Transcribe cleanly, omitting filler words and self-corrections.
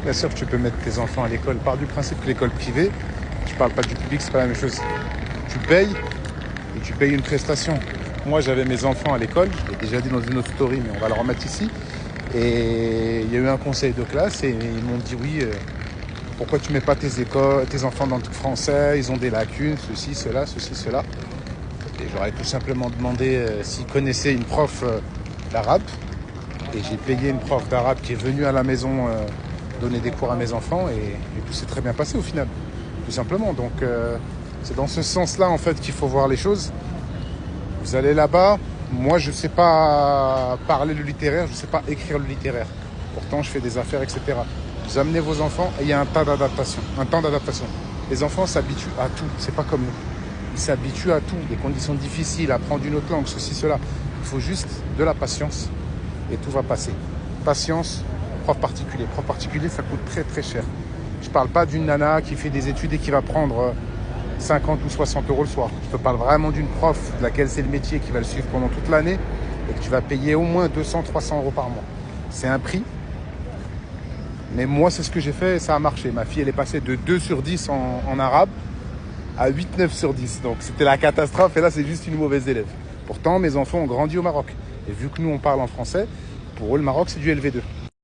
Bien sûr que tu peux mettre tes enfants à l'école. Par du principe que l'école privée, je parle pas du public, c'est pas la même chose. Tu payes et tu payes une prestation. Moi, j'avais mes enfants à l'école, je l'ai déjà dit dans une autre story, mais on va le remettre ici. Et il y a eu un conseil de classe et ils m'ont dit oui, pourquoi tu mets pas tes enfants dans le français, ils ont des lacunes, ceci, cela. Et j'aurais tout simplement demandé s'ils connaissaient une prof d'arabe. Et j'ai payé une prof d'arabe qui est venue à la maison donner des cours à mes enfants et tout s'est très bien passé au final, tout simplement. Donc c'est dans ce sens-là en fait qu'il faut voir les choses. Vous allez là-bas, moi je ne sais pas parler le littéraire, je ne sais pas écrire le littéraire. Pourtant je fais des affaires, etc. Vous amenez vos enfants et il y a un temps d'adaptation. Les enfants s'habituent à tout, c'est pas comme nous. Ils s'habituent à tout, des conditions difficiles, apprendre une autre langue, ceci, cela. Il faut juste de la patience et tout va passer. Patience, prof particulier. Prof particulier, ça coûte très très cher. Je ne parle pas d'une nana qui fait des études et qui va prendre 50 ou 60 euros le soir. Je te parle vraiment d'une prof de laquelle c'est le métier qui va le suivre pendant toute l'année et que tu vas payer au moins 200-300 euros par mois. C'est un prix. Mais moi, c'est ce que j'ai fait et ça a marché. Ma fille, elle est passée de 2 sur 10 en arabe à 8-9 sur 10. Donc, c'était la catastrophe et là, c'est juste une mauvaise élève. Pourtant, mes enfants ont grandi au Maroc. Et vu que nous, on parle en français, pour eux, le Maroc, c'est du LV2.